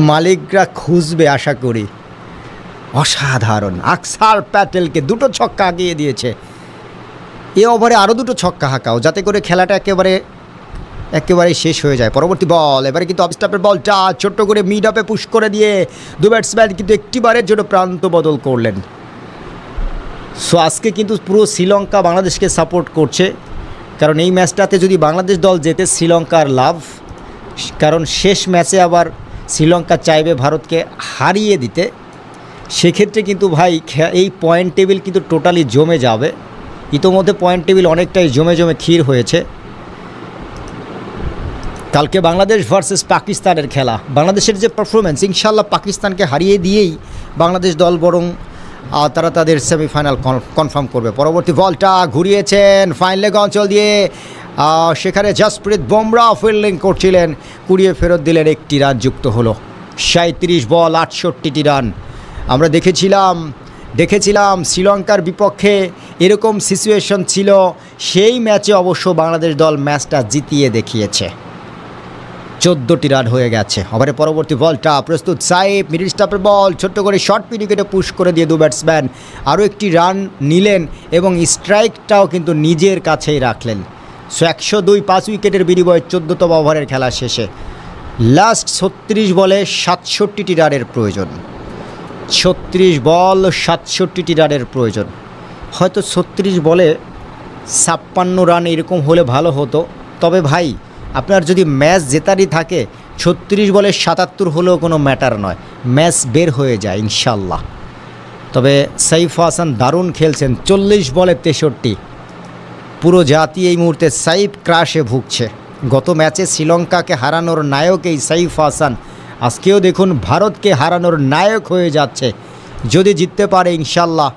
মালিকরা খুঁজবে আশা করি। অসাধারণ, আকসার প্যাটেলকে 2টো ছক্কা আগিয়ে দিয়েছে। এ ওভারে আরও 2টো ছক্কা হাঁকাও, যাতে করে খেলাটা একেবারে শেষ হয়ে যায়। পরবর্তী বল, এবারে কিন্তু অফ স্টাম্পের বলটা ছোট্ট করে মিড আপে পুশ করে দিয়ে 2 ব্যাটসম্যান কিন্তু একটিবারের জন্য প্রান্ত বদল করলেন। সো আজকে কিন্তু পুরো শ্রীলঙ্কা বাংলাদেশকে সাপোর্ট করছে, কারণ এই ম্যাচটাতে যদি বাংলাদেশ দল জেতে শ্রীলঙ্কার লাভ, কারণ শেষ ম্যাচে আবার শ্রীলঙ্কা চাইবে ভারতকে হারিয়ে দিতে। সেক্ষেত্রে কিন্তু ভাই এই পয়েন্ট টেবিল কিন্তু টোটালি জমে যাবে। ইতোমধ্যে পয়েন্ট টেবিল অনেকটাই জমে ক্ষীর হয়েছে। কালকে বাংলাদেশ ভার্সেস পাকিস্তানের খেলা, বাংলাদেশের যে পারফরমেন্স, ইনশাল্লাহ পাকিস্তানকে হারিয়ে দিয়েই বাংলাদেশ দল বরং তারা তাদের সেমিফাইনাল কনফার্ম করবে। পরবর্তী বলটা ঘুরিয়েছেন ফাইন লেগ অঞ্চল দিয়ে, সেখানে জসপ্রীত বুমরা ফিল্ডিং করছিলেন, কুড়িয়ে ফেরত দিলেন, 1টি রান যুক্ত হলো। 37 বল 68টি রান। আমরা দেখেছিলাম শ্রীলঙ্কার বিপক্ষে এরকম সিচুয়েশন ছিল, সেই ম্যাচে অবশ্য বাংলাদেশ দল ম্যাচটা জিতিয়ে দেখিয়েছে। 14টি রান হয়ে গেছে। ওভারে পরবর্তী বলটা প্রস্তুত সাইফ, মিডল স্টাম্পের বল ছোট্ট করে শর্ট উইকেটে পুশ করে দিয়ে 2 ব্যাটসম্যান আরও 1টি রান নিলেন এবং স্ট্রাইকটাও কিন্তু নিজের কাছেই রাখলেন। সো 102 5 উইকেটের বিনিময়ে 14তম ওভারের খেলা শেষে লাস্ট 36 বলে 67টি রানের প্রয়োজন। 36 বল 67টি রানের প্রয়োজন। হয়তো 36 বলে 56 রান এরকম হলে ভালো হতো। তবে ভাই, আপনার যদি ম্যাচ জেতারই থাকে 36 বলে 77 হলেও কোনো ম্যাটার নয়, ম্যাচ বের হয়ে যায় ইনশাল্লাহ। তবে সাইফ হাসান দারুণ খেলছেন, 40 বলে 63। পুরো জাতি এই মুহূর্তে সাইফ ক্রাশে ভুগছে। গত ম্যাচে শ্রীলঙ্কাকে হারানোর নায়ক এই সাইফ হাসান, আজকেও দেখুন ভারতকে হারানোর নায়ক হয়ে যাচ্ছে। যদি জিততে পারে ইনশাল্লাহ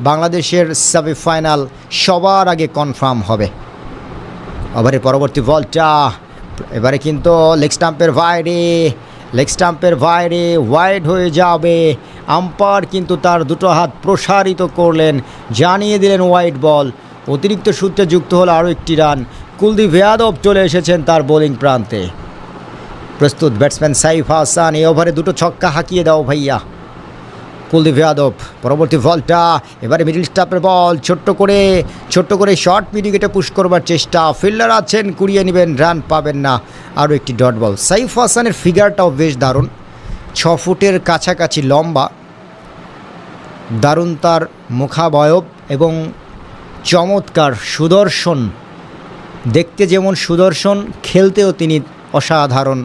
বাংলাদেশের সেমিফাইনাল সবার আগে কনফার্ম হবে। ওভারের পরবর্তী বলটা এবারে কিন্তু লেগ স্টাম্পের বাইরে ওয়াইড হয়ে যাবে। আম্পায়ার কিন্তু তার 2টো হাত প্রসারিত করলেন, জানিয়ে দিলেন ওয়াইড বল। অতিরিক্ত সূত্রে যুক্ত হলো আরও 1টি রান। কুলদীপ যাদব চলে এসেছেন তার বোলিং প্রান্তে। প্রস্তুত ব্যাটসম্যান সাইফ হাসান, এই ওভারে 2টো ছক্কা হাঁকিয়ে দাও ভাইয়া। কুলদীপ যাদব, পরবর্তী বলটা এবারে মিডল স্টাম্পের বল ছোট্ট করে শর্ট উইকেটে পুশ করবার চেষ্টা, ফিল্ডার আছেন, কুড়িয়ে নেবেন, রান পাবেন না, আরও 1টি ডট বল। সাইফ হাসানের ফিগারটাও বেশ দারুণ, 6 ফুটের কাছাকাছি লম্বা, দারুণ তার মুখাবয়ব এবং চমৎকার সুদর্শন, দেখতে যেমন সুদর্শন, খেলতেও তিনি অসাধারণ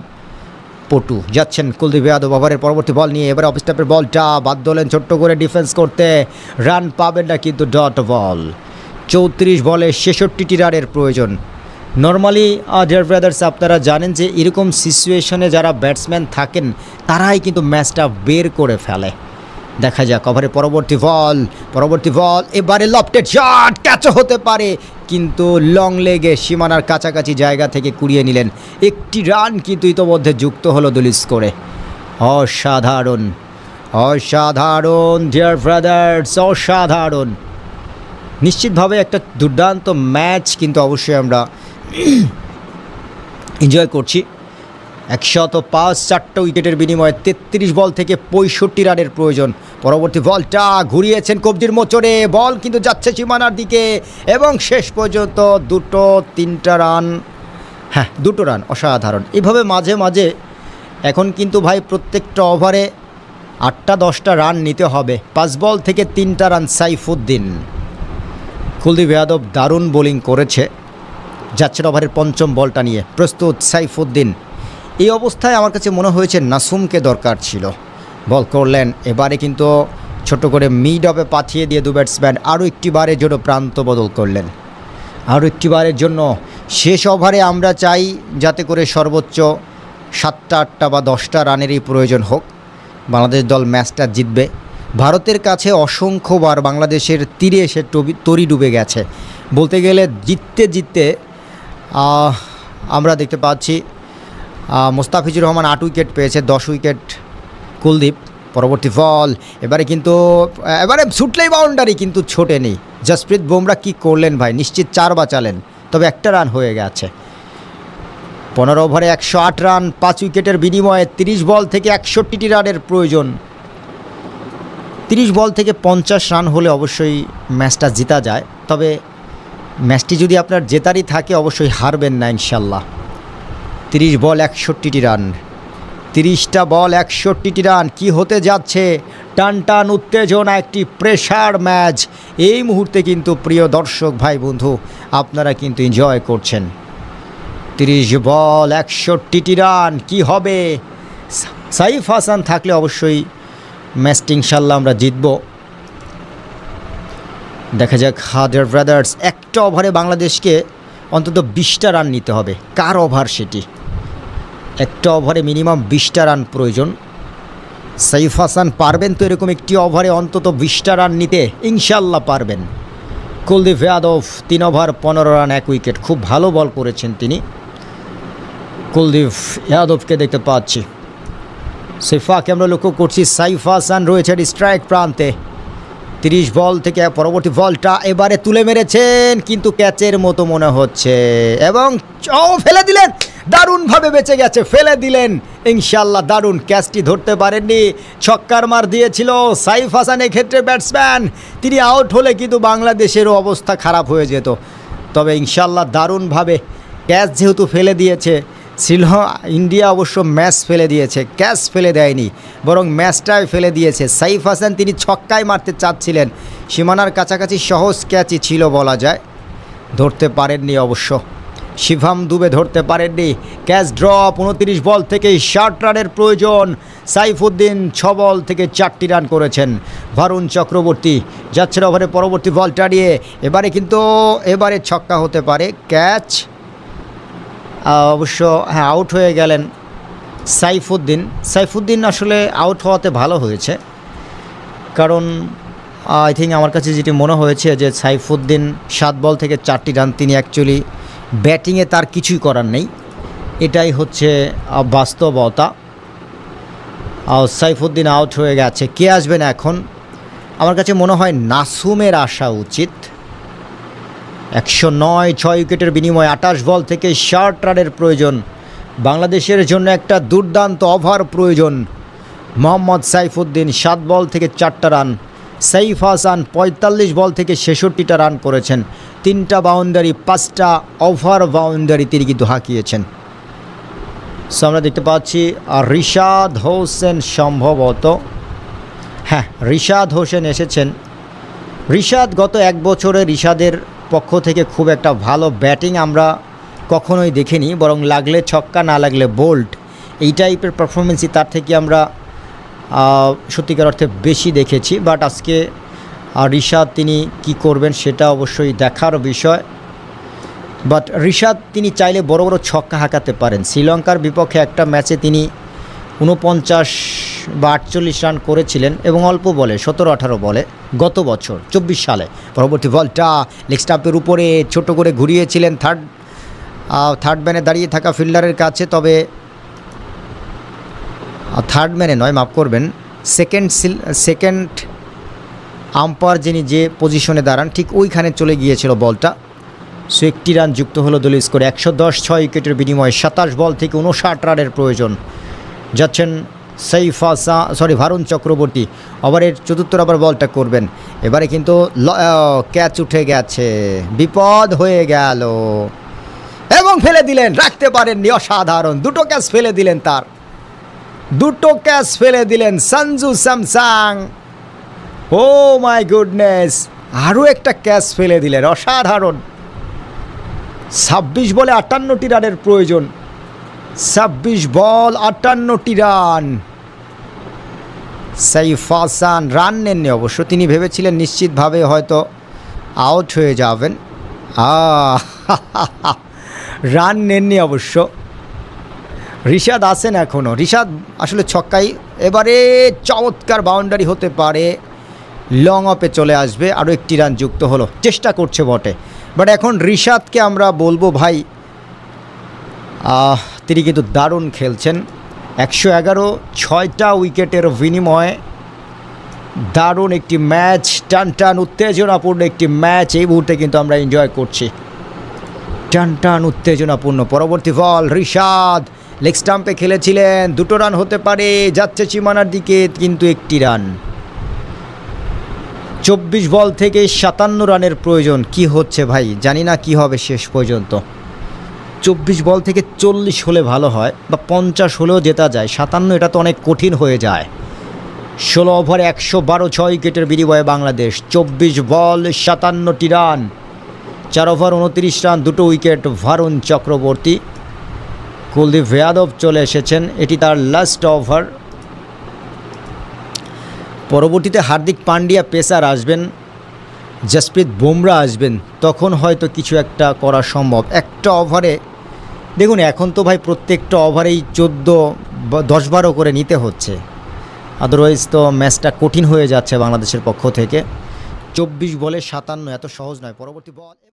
পটু। যাচ্ছেন কুলদীপ যাদব ওভারের পরবর্তী বল নিয়ে, এবারে অফ স্টাম্পের বলটা বাধ্য হলেন ছোট্ট করে ডিফেন্স করতে, রান পাবেন না কিন্তু ডট বল। 34 বলে 66টি রানের প্রয়োজন। নর্মালি ডিয়ার ব্রাদার্স, আপনারা জানেন যে এরকম সিচুয়েশনে যারা ব্যাটসম্যান থাকেন তারাই কিন্তু ম্যাচটা বের করে ফেলে। দেখা যাক ওভারের পরবর্তী বল এবারে লফটেড শট, ক্যাচও হতে পারে, কিন্তু লং লেগে সীমানার কাছাকাছি জায়গা থেকে কুড়িয়ে নিলেন। 1টি রান কিন্তু ইতোমধ্যে যুক্ত হলো দল স্কোরে। অসাধারণ ডিয়ার ব্রাদার্স, অসাধারণ। নিশ্চিতভাবে একটা দুর্দান্ত ম্যাচ কিন্তু অবশ্যই আমরা এনজয় করছি। 105 4টা উইকেটের বিনিময়ে 33 বল থেকে 65 রানের প্রয়োজন। পরবর্তী বলটা ঘুরিয়েছেন কবজির মোচড়ে, বল কিন্তু যাচ্ছে সীমানার দিকে এবং শেষ পর্যন্ত 2-3টা রান, 2টো রান। অসাধারণ। এভাবে মাঝে মাঝে এখন কিন্তু ভাই প্রত্যেকটা ওভারে 8-10টা রান নিতে হবে। 5 বল থেকে 3টা রান সাইফুদ্দিন। কুলদীপ যাদব দারুণ বোলিং করেছে। যাচ্ছেন ওভারের 5ম বলটা নিয়ে, প্রস্তুত সাইফুদ্দিন। এই অবস্থায় আমার কাছে মনে হয়েছে নাসুমকে দরকার ছিল, বল করলেন। এবারে কিন্তু ছোট করে মিড অফে পাঠিয়ে দিয়ে 2 ব্যাটসম্যান আরও 1টি বারের জন্য প্রান্ত বদল করলেন। আরও 1টি বারের জন্য শেষ ওভারে আমরা চাই যাতে করে সর্বোচ্চ 7টা 8টা বা 10টা রানেরই প্রয়োজন হোক, বাংলাদেশ দল ম্যাচটা জিতবে। ভারতের কাছে অসংখ্যবার বাংলাদেশের তীরে এসে তরি ডুবে গেছে। বলতে গেলে জিততে আমরা দেখতে পাচ্ছি মোস্তাফিজুর রহমান 8 উইকেট পেয়েছে, 10 উইকেট কুলদীপ। পরবর্তী বল এবারে ছুটলেই বাউন্ডারি, কিন্তু ছোটেনি। জসপ্রীত বুমরা কি করলেন ভাই, নিশ্চিত 4 বাঁচালেন, তবে 1টা রান হয়ে গেছে। 15 ওভারে 108 রান, 5 উইকেটের বিনিময়ে 30 বল থেকে 61টি রানের প্রয়োজন। 30 বল থেকে 50 রান হলে অবশ্যই ম্যাচটা জেতা যায়, তবে ম্যাচটি যদি আপনার জেতারই থাকে অবশ্যই হারবেন না ইনশাল্লাহ। 30 বল 61টি রান, 30টা বল 61টি রান, কি হতে যাচ্ছে? টান টান উত্তেজনা, একটি প্রেশার ম্যাচ এই মুহূর্তে কিন্তু প্রিয় দর্শক ভাই বন্ধু আপনারা কিন্তু এনজয় করছেন। 30 বল 61টি রান, কি হবে? সাইফ হাসান থাকলে অবশ্যই ম্যাচটি ইনশাল্লাহ আমরা জিতব। দেখা যাক হাদার ব্রাদার্স। একটা ওভারে বাংলাদেশকে অন্তত 20টা রান নিতে হবে। কার ওভার সেটি? একটা ওভারে মিনিমাম 20টা রান প্রয়োজন। সাইফ হাসান পারবেন তো এরকম একটি ওভারে অন্তত 20টা রান নিতে? ইনশাল্লাহ পারবেন। Kuldeep Yadav 3 over 15 run 1 wicket, খুব ভালো বল করেছেন তিনি। কুলদীপ যাদবকে দেখতে পাচ্ছি, সেফাকে আমরা লক্ষ্য করছি। সাইফ হাসান রয়েছেন স্ট্রাইক প্রান্তে। 30 বল থেকে পরবর্তী বলটা এবারে তুলে মেরেছেন, কিন্তু ক্যাচের মতো মনে হচ্ছে এবং ফেলে দিলেন। দারুণভাবে বেঁচে গেছে, ফেলে দিলেন ইনশাল্লাহ। দারুণ, ক্যাচটি ধরতে পারেননি, ছক্কার মার দিয়েছিল সাইফ হাসান। এক্ষেত্রে ব্যাটসম্যান তিনি আউট হলে কিন্তু বাংলাদেশেরও অবস্থা খারাপ হয়ে যেত। তবে ইনশাল্লাহ দারুণভাবে ক্যাচ যেহেতু ফেলে দিয়েছে, ইন্ডিয়া অবশ্য ম্যাচ ফেলে দিয়েছে, ক্যাচ ফেলে দেয়নি, বরং ম্যাচটাই ফেলে দিয়েছে। সাইফ হাসান তিনি ছক্কায় মারতে চাচ্ছিলেন, সীমানার কাছাকাছি সহজ ক্যাচই ছিল বলা যায়, ধরতে পারেননি অবশ্য। শিভাম দুবে ধরতে পারেননি। Catch drop. 29 বল থেকে 60 রানের প্রয়োজন। সাইফুদ্দিন 6 বল থেকে 4টি রান করেছেন। ভারুণ চক্রবর্তী যাচ্ছেন ওভারে পরবর্তী বলটা নিয়ে। এবারে ছক্কা হতে পারে। ক্যাচ অবশ্য হ্যাঁ, আউট হয়ে গেলেন সাইফুদ্দিন আসলে আউট হওয়াতে ভালো হয়েছে, কারণ আই থিঙ্ক আমার কাছে যেটি মনে হয়েছে যে সাইফুদ্দিন 7 বল থেকে 4টি রান, তিনি অ্যাকচুয়ালি ব্যাটিংয়ে তার কিছুই করার নেই, এটাই হচ্ছে বাস্তবতা। সাইফুদ্দিন আউট হয়ে গেছে। কে আসবেন এখন? আমার কাছে মনে হয় নাসুমের আসা উচিত। 109, 6 উইকেটের বিনিময়ে 28 বল থেকে 60 রানের প্রয়োজন। বাংলাদেশের জন্য একটা দুর্দান্ত ওভার প্রয়োজন। মোহাম্মদ সাইফুদ্দিন 7 বল থেকে 4টা রান। সাইফ হাসান 45 বল থেকে 66টা রান করেছেন। 3টা বাউন্ডারি, 5টা ওভার বাউন্ডারি তিনি কিন্তু হাঁকিয়েছেন। সো আমরা দেখতে পাচ্ছি রিশাদ হোসেন সম্ভবত, হ্যাঁ রিশাদ হোসেন এসেছেন। রিশাদ গত 1 বছরে রিশাদের পক্ষ থেকে খুব একটা ভালো ব্যাটিং আমরা কখনোই দেখিনি, বরং লাগলে ছক্কা না লাগলে বোল্ড, এই টাইপের পারফরমেন্সই তার থেকে আমরা সত্যিকার অর্থে বেশি দেখেছি। বাট আজকে রিশাদ তিনি কি করবেন সেটা অবশ্যই দেখার বিষয়। বাট রিশাদ তিনি চাইলে বড় বড় ছক্কা হাঁকাতে পারেন। শ্রীলঙ্কার বিপক্ষে একটা ম্যাচে তিনি 49 বা 48 রান করেছিলেন এবং অল্প বলে 17-18 বলে গত বছর 24 সালে। পরবর্তী বলটা লেগ স্টাম্পের উপরে ছোট করে ঘুরিয়েছিলেন থার্ড ম্যানে দাঁড়িয়ে থাকা ফিল্ডারের কাছে, তবে থার্ড ম্যানে নয়, মাফ করবেন, সেকেন্ড আম্পায়ার যিনি যে পজিশনে দাঁড়ান ঠিক ওইখানে চলে গিয়েছিল বলটা। সো 1টি রান যুক্ত হলো দলীয় স্কোরে। 110, 6 উইকেটের বিনিময়ে 27 বল থেকে 59 রানের প্রয়োজন। যাচ্ছেন ভারুণ চক্রবর্তী। ওভারের 4র্থ ওভার বলটা করবেন। এবারে কিন্তু ক্যাচ উঠে গেছে, বিপদ হয়ে গেল এবং ফেলে দিলেন, রাখতে পারেননি। অসাধারণ, 2টো ক্যাচ ফেলে দিলেন, তার 2টো ক্যাচ ফেলে দিলেন Sanju Samson. Oh my goodness, আরও একটা ক্যাচ ফেলে দিলেন, অসাধারণ। 26 বলে 58টি রানের প্রয়োজন। 26 বল 58টি রান। সাইফ হাসান রান নেননি অবশ্য, তিনি ভেবেছিলেন নিশ্চিতভাবে হয়তো আউট হয়ে যাবেন। রান নেননি অবশ্য। রিশাদ আসেন এখনও, রিশাদ আসলে ছক্কাই, এবারে চমৎকার বাউন্ডারি হতে পারে, লং অফে চলে আসবে। আরও 1টি রান যুক্ত হলো, চেষ্টা করছে বটে। বাট এখন রিশাদকে আমরা বলবো ভাই, তিনি কিন্তু দারুণ খেলছেন। 111, 6টা উইকেটের বিনিময়ে দারুণ একটি ম্যাচ, টান টান উত্তেজনাপূর্ণ একটি ম্যাচ এই মুহূর্তে কিন্তু আমরা এনজয় করছি। টান টান উত্তেজনাপূর্ণ। পরবর্তী বল, রিশাদ লেগ স্টাম্পে খেলেছিলেন, 2টো রান হতে পারে, যাচ্ছে সীমানার দিকে, কিন্তু 1টি রান। 24 বল থেকে 57 রানের প্রয়োজন। কি হচ্ছে ভাই, জানি না কি হবে শেষ পর্যন্ত। 24 বল থেকে 40 হলে ভালো হয়, বা 50 হলেও জেতা যায়। 57 এটা তো অনেক কঠিন হয়ে যায়। 16 ওভারে 112 6 উইকেটের বিনিময়ে বাংলাদেশ 24 বল 57টি রান, 4 ওভার 29 রান, 2টো উইকেট। ভারুণ চক্রবর্তী, কুলদীপ যাদব চলে এসেছেন, এটি তার লাস্ট ওভার। পরবর্তীতে হার্দিক পান্ডিয়া পেসার আসবেন, জসপ্রীত বুমরা আসবেন, তখন হয়তো কিছু একটা করা সম্ভব। একটা ওভারে দেখুন, এখন তো ভাই প্রত্যেকটা ওভারেই 10-12 করে নিতে হচ্ছে, আদারওয়াইজ তো ম্যাচটা কঠিন হয়ে যাচ্ছে বাংলাদেশের পক্ষ থেকে। 24 বলে 57 এত সহজ নয়। পরবর্তী বল।